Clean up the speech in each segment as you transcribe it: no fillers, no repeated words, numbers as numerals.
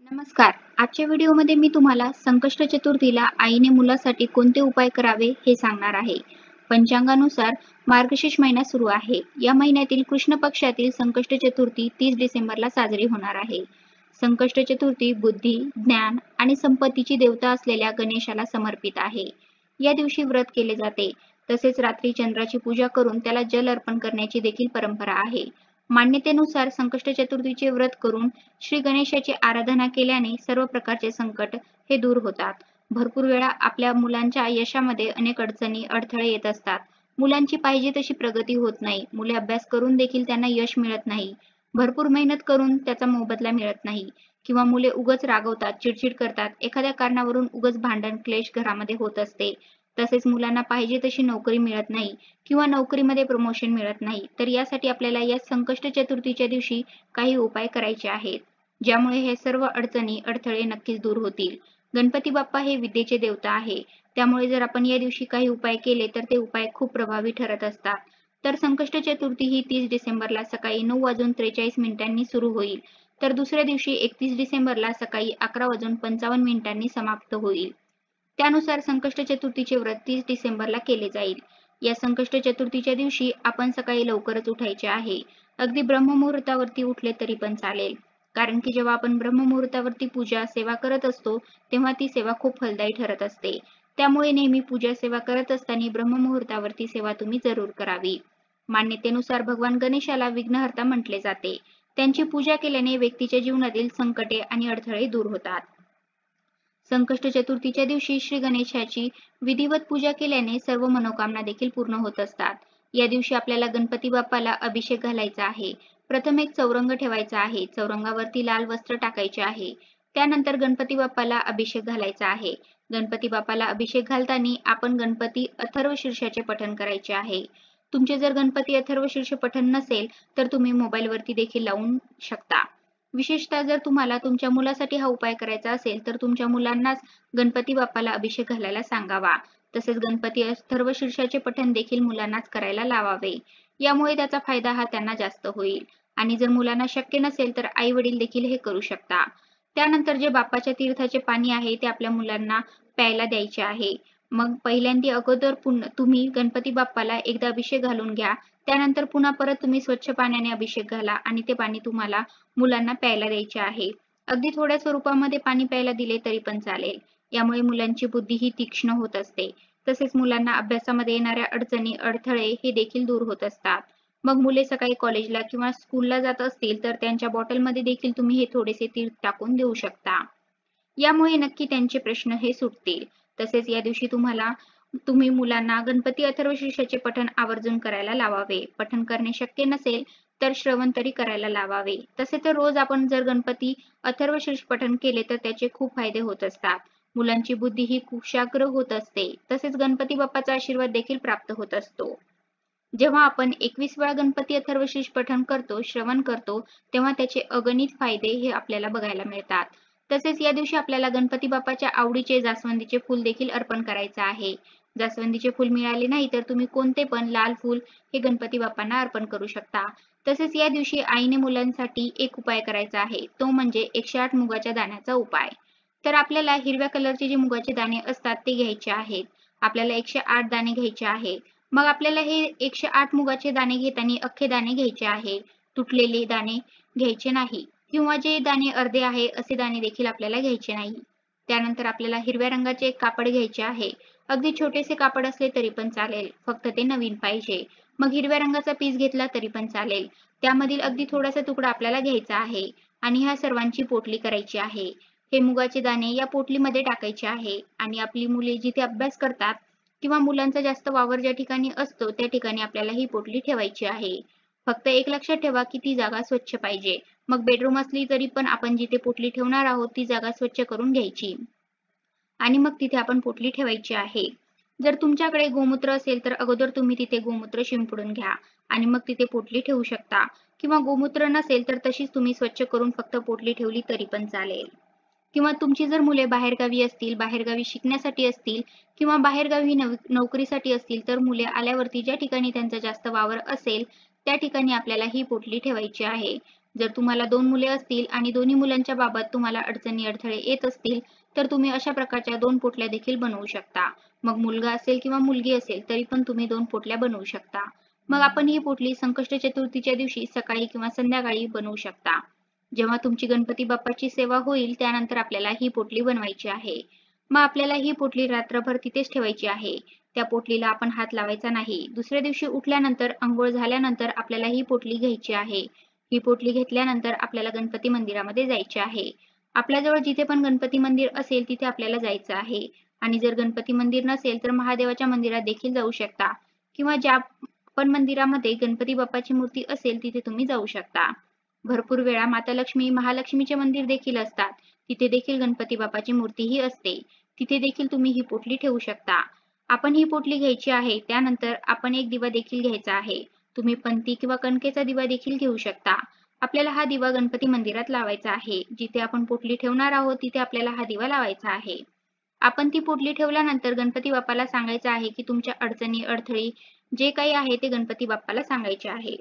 नमस्कार. आजच्या व्हिडिओमध्ये मी तुम्हाला संकष्ट चतुर्थीला आईने मुलासाठी कोणते उपाय करावे हे सांगणार आहे. पंचांगानुसार मार्गशीर्ष महिना सुरू आहे. या महिन्यातील कृष्ण पक्षातील संकष्ट चतुर्थी 30 डिसेंबरला साजरी होणार आहे. संकष्ट चतुर्थी बुद्धी, ज्ञान आणि संपत्तीची देवता असलेल्या गणेशाला समर्पित आहे. या दिवशी व्रत केले जाते. तसेच रात्री चंद्राची पूजा करून त्याला जल अर्पण करण्याची देखील परंपरा आहे. मान्यतेनुसार संकष्ट चतुर्थीचे व्रत करून श्री गणेशाची आराधना केल्याने सर्व प्रकारचे संकट हे दूर होतात. भरपूर वेळा आपल्या मुलांच्या यशामध्ये अनेक अडचणी, अडथळे येत असतात. मुलांची पाहिजे तशी प्रगती होत नाही. मुले अभ्यास करून देखील त्यांना यश मिळत नाही. भरपूर मेहनत करून त्याचा मोबदला मिळत नाही किंवा मुले उगाच रागवतात, चिडचिड करतात. एखाद्या कारणावरून उगाच भांडण, क्लेश घरामध्ये होत असते. तसेच मुलांना पाहिजे तशी नोकरी मिळत नाही किंवा नोकरीमध्ये प्रमोशन मिळत नाही. तर यासाठी आपल्याला या संकष्ट चतुर्थीच्या दिवशी काही उपाय करायचे आहेत. ज्यामुळे हे सर्व अडचणी, अडथळे नक्कीच दूर होतील. गणपती बाप्पा हे विद्येचे देवता आहे. त्यामुळे जर आपण या दिवशी काही उपाय केले तर ते उपाय खूप प्रभावी ठरत असतात. तर संकष्ट चतुर्थी ही 30 डिसेंबरला सकाळी 9:43 सुरू होईल. तर दुसऱ्या दिवशी 31 डिसेंबरला सकाळी 11:55 समाप्त होईल. त्यानुसार संकष्ट चतुर्थीचे व्रत 30 डिसेंबरला केले जाईल. या संकष्ट चतुर्थीच्या दिवशी आपण सकाळी लवकरच उठायचे आहे. अगदी ब्रह्ममुहूर्तावरती उठले तरी पण चालेल. कारण की जेव्हा आपण ब्रह्ममुहूर्तावरती पूजा, सेवा करत असतो, तेव्हा ती सेवा खूप फलदायी ठरत असते. त्यामुळे नेहमी पूजा, सेवा करत असताना ब्रह्ममुहूर्तावरती सेवा तुम्ही जरूर करावी. मान्यतेनुसार भगवान गणेशाला विघ्नहर्ता म्हटले जाते. त्यांची पूजा केल्याने व्यक्तीच्या जीवनातील संकटे आणि अडथळे दूर होतात. संकष्ट चतुर्थीच्या दिवशी श्री गणेशाची विधिवत पूजा केल्याने सर्व मनोकामना देखील पूर्ण होत असतात. या दिवशी आपल्याला गणपती बाप्पाला अभिषेक घालायचा आहे. प्रथम एक चौरंग ठेवायचा आहे. चौरंगावरती लाल वस्त्र टाकायचे आहे. त्यानंतर गणपती बाप्पाला अभिषेक घालायचा आहे. गणपती बाप्पाला अभिषेक घालताना आपण गणपती अथर्वशीर्षाचे पठण करायचे आहे. तुमचे जर गणपती अथर्वशीर्ष पठण नसेल तर तुम्ही मोबाईलवरती देखील लावून शकता. विशेषतः जर तुम्हाला तुमच्या मुलासाठी हा उपाय करायचा असेल तर तुमच्या मुलांनाच गणपती बाप्पाला अभिषेक घालायला सांगावा. तसेच गणपती अथर्वशीर्षाचे पठण देखील मुलांनाच करायला लावावे. यामुळे त्याचा फायदा हा त्यांना जास्त होईल. आणि जर मुलांना शक्य नसेल तर आई वडील देखील हे करू शकता. त्यानंतर जे बाप्पाच्या तीर्थाचे पाणी आहे ते आपल्या मुलांना प्यायला द्यायचे आहे. मग पहिल्यांदा अगोदर तुम्ही गणपती बाप्पाला एकदा अभिषेक घालून घ्या. त्यानंतर पुन्हा परत तुम्ही स्वच्छ पाण्याने अभिषेक घाला आणि ते पाणी तुम्हाला मुलांना प्यायला द्यायचे आहे. अगदी थोड्या स्वरूपामध्ये पाणी प्यायला दिले तरी पण चालेल. यामुळे मुलांची बुद्धी ही तीक्ष्ण होत असते. तसेच मुलांना अभ्यासामध्ये येणाऱ्या अडचणी, अडथळे हे देखील दूर होत असतात. मग मुले सकाळी कॉलेजला किंवा स्कूलला जात असतील तर त्यांच्या बॉटलमध्ये देखील तुम्ही हे थोडेसे तीर्थ टाकून देऊ शकता. यामुळे नक्की त्यांचे प्रश्न हे सुटतील. तसेच या दिवशी तुम्ही मुलांना गणपती अथर्वशीर्षाचे पठण आवर्जून करायला लावावे. पठण करणे शक्य नसेल तर श्रवण तरी करायला लावावे. तसे तर रोज आपण जर गणपती अथर्वशीर्ष पठण केले तर त्याचे खूप फायदे होत असतात. मुलांची बुद्धी ही कुशाग्र होत असते. तसेच गणपती बाप्पाचा आशीर्वाद देखील प्राप्त होत असतो. जेव्हा आपण 21 वेळा गणपती अथर्वशीर्ष पठण करतो, श्रवण करतो, तेव्हा त्याचे अगणित फायदे हे आपल्याला बघायला मिळतात. तसेच या दिवशी आपल्याला गणपती बाप्पाच्या आवडीचे जास्वंदीचे फूल देखील अर्पण करायचे आहे. जास्वंदीचे फूल मिळाले नाही तर तुम्ही कोणते पण लाल फूल हे गणपती बाप्पांना अर्पण करू शकता. तसेच या दिवशी आईने मुलांसाठी एक उपाय करायचा आहे. तो म्हणजे 108 मुगाच्या दाण्याचा उपाय. तर आपल्याला हिरव्या कलरचे जे मुगाचे दाणे असतात ते घ्यायचे आहेत. आपल्याला 108 दाणे घ्यायचे आहे. मग आपल्याला हे 108 मुगाचे दाणे घेताना अख्खे दाणे घ्यायचे आहे. तुटलेले दाणे घ्यायचे नाही किंवा जे दाणे अर्धे आहे असे दाणे देखील आपल्याला घ्यायचे नाही. त्यानंतर आपल्याला हिरव्या रंगाचे एक कापड घ्यायचे आहे. अगदी छोटेसे कापड असले तरी पण चालेल. फक्त ते नवीन पाहिजे. मग हिरव्या रंगाचा पीस घेतला तरी पण चालेल. त्यामधील अगदी थोडासा तुकडा आपल्याला घ्यायचा आहे आणि ह्या सर्वांची पोटली करायची आहे. हे मुगाचे दाणे या पोटलीमध्ये टाकायचे आहे आणि आपली मुले जिथे अभ्यास करतात किंवा मुलांचा जास्त वावर ज्या ठिकाणी असतो त्या ठिकाणी आपल्याला ही पोटली ठेवायची आहे. फक्त एक लक्षात ठेवा की ती जागा स्वच्छ पाहिजे. मग बेडरूम असली तरी पण आपण जिथे पोटली ठेवणार आहोत ती जागा स्वच्छ करून घ्यायची आणि मग तिथे आपण पोटली ठेवायची आहे. जर तुमच्याकडे गोमूत्र असेल तर अगोदर तुम्ही तिथे गोमूत्र शिंपडून घ्या आणि मग तिथे पोटली ठेवू शकता किंवा गोमूत्र नसेल तर तशीच तुम्ही स्वच्छ करून फक्त पोटली ठेवली तरी पण चालेल. किंवा तुमची जर मुले बाहेरगावी असतील, बाहेरगावी शिकण्यासाठी असतील किंवा बाहेरगावी नोकरीसाठी असतील तर मुले आल्यावरती ज्या ठिकाणी त्यांचा जास्त वावर असेल त्या ठिकाणी आपल्याला ही पोटली ठेवायची आहे. जर तुम्हाला 2 मुले असतील आणि दोन्ही मुलांच्या बाबत तुम्हाला अडचणी अडथळे येत असतील, तर तुम्ही अशा प्रकारच्या 2 पोटल्या देखील बनवू शकता. मग मुलगा असेल किंवा मुलगी असेल तरी पण तुम्ही 2 पोटल्या बनवू शकता. मग आपण ही पोटली संकष्ट चतुर्थीच्या दिवशी सकाळी किंवा संध्याकाळी बनवू शकता. जेव्हा तुमची गणपती बाप्पाची सेवा होईल त्यानंतर आपल्याला ही पोटली बनवायची आहे. मग आपल्याला ही पोटली रात्रभर तिथेच ठेवायची आहे. त्या पोटलीला आपण हात लावायचा नाही. दुसऱ्या दिवशी उठल्यानंतर अंघोळ झाल्यानंतर आपल्याला ही पोटली घ्यायची आहे. ही पोटली घेतल्यानंतर आपल्याला गणपती मंदिरामध्ये जायचे आहे. आपल्याजवळ जिथे पण गणपती मंदिर असेल तिथे आपल्याला जायचं आहे. आणि जर गणपती मंदिर नसेल तर महादेवाच्या मंदिरात देखील जाऊ शकता किंवा ज्या पण मंदिरामध्ये गणपती बाप्पाची मूर्ती असेल तिथे तुम्ही जाऊ शकता. भरपूर वेळा माता लक्ष्मी, महालक्ष्मीचे मंदिर देखील असतात. तिथे देखील गणपती बाप्पाची मूर्तीही असते. तिथे देखील तुम्ही ही पोटली ठेवू शकता. आपण ही पोटली घ्यायची आहे. त्यानंतर आपण एक दिवा देखील घ्यायचा आहे. तुम्ही पंती किंवा कणकेचा दिवा देखील घेऊ शकता. आपल्याला हा दिवा गणपती मंदिरात लावायचा आहे. जिथे आपण पोटली ठेवणार आहोत तिथे आपल्याला हा दिवा लावायचा आहे. आपण ती पोटली ठेवल्यानंतर गणपती बाप्पाला सांगायचं आहे की तुमच्या अडचणी, अडथळे जे काही आहे ते गणपती बाप्पाला सांगायचे आहे.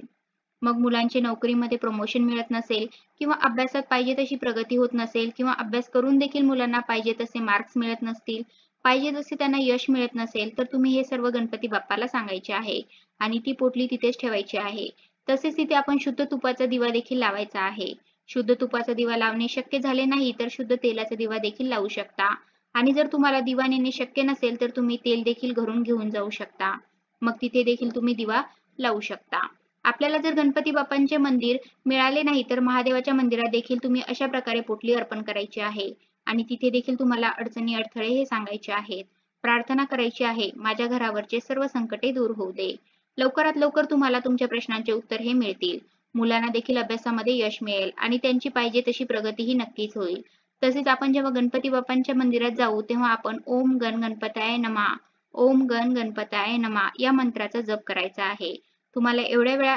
मग मुलांचे नोकरीमध्ये प्रमोशन मिळत नसेल किंवा अभ्यासात पाहिजे तशी प्रगती होत नसेल किंवा अभ्यास करून देखील मुलांना पाहिजे तसे मार्क्स मिळत नसतील, पाहिजे तसे त्यांना यश मिळत नसेल, तर तुम्ही हे सर्व गणपती बाप्पाला सांगायचे आहे आणि ती पोटली तिथेच ठेवायची आहे. तसेच तिथे आपण शुद्ध तुपाचा दिवा देखील लावायचा आहे. शुद्ध तुपाचा दिवा लावणे शक्य झाले नाही तर शुद्ध तेलाचा दिवा देखील लावू शकता. आणि जर तुम्हाला दिवा नेणे शक्य नसेल तर तुम्ही तेल देखील घरून घेऊन जाऊ शकता. मग तिथे देखील तुम्ही दिवा लावू शकता. आपल्याला जर गणपती बाप्पांचे मंदिर मिळाले नाही तर महादेवाच्या मंदिरात देखील तुम्ही अशा प्रकारे पोटली अर्पण करायची आहे आणि तिथे देखील तुम्हाला अडचणी अडथळे हे सांगायचे आहेत. प्रार्थना करायची आहे, माझ्या घरावरचे सर्व संकटे दूर होऊ दे. लवकरात लवकर तुम्हाला तुमच्या प्रश्नांचे उत्तर हे मिळतील. मुलांना देखील अभ्यासामध्ये यश मिळेल आणि त्यांची पाहिजे तशी प्रगतीही नक्कीच होईल. तसेच आपण जेव्हा गणपती बाप्पांच्या मंदिरात जाऊ तेव्हा आपण ओम गण गणपताय नमः, ओम गण गणपताय नमः या मंत्राचा जप करायचा आहे. तुम्हाला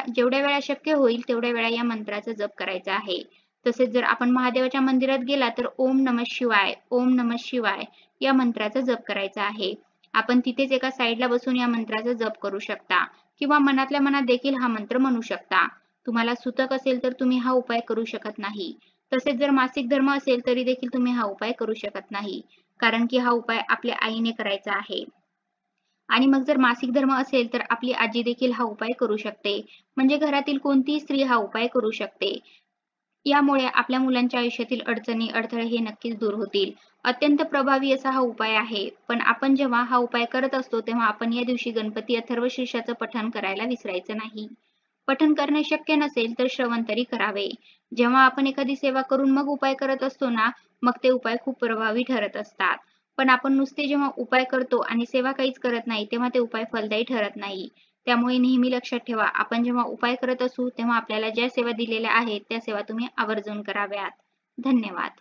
जेवढ्या वेळा शक्य होईल तेवढ्या वेळा या मंत्राचा जप करायचा आहे. तसेच जर आपण महादेवाच्या मंदिरात गेला तर ओम नमः शिवाय, ओम नमः शिवाय या मंत्राचा जप करायचा आहे. आपण तिथेच एका साईडला बसून या मंत्राचा जप करू शकता किंवा मनातल्या मनात देखील हा मंत्र म्हणू शकता. तुम्हाला सुतक असेल तर तुम्ही हा उपाय करू शकत नाही. तसेच जर मासिक धर्म असेल तरी देखील तुम्ही हा उपाय करू शकत नाही. कारण की हा उपाय आपल्या आईने करायचा आहे. आणि मग जर मासिक धर्म असेल तर आपली आजी देखील हा उपाय करू शकते. म्हणजे घरातील कोणतीही स्त्री हा उपाय करू शकते. यामुळे आपल्या मुलांच्या आयुष्यातील अडचणी, अडथळे हे नक्कीच दूर होतील. अत्यंत प्रभावी असा हा उपाय आहे. पण आपण जेव्हा हा उपाय करत असतो तेव्हा आपण या दिवशी गणपती अथर्वशीर्षाचं पठण करायला विसरायचं नाही. पठण करणे शक्य नसेल तर श्रवण तरी करावे. जेव्हा आपण एखादी सेवा करून मग उपाय करत असतो ना, मग ते उपाय खूप प्रभावी ठरत असतात. पण आपण नुसते जेव्हा उपाय करतो आणि सेवा काहीच करत नाही, तेव्हा ते उपाय फलदायी ठरत नाही. त्यामुळे नेहमी लक्षात ठेवा, आपण जेव्हा उपाय करत असू, तेव्हा आपल्याला ज्या सेवा दिलेल्या आहेत, त्या सेवा तुम्ही आवर्जून कराव्यात. धन्यवाद.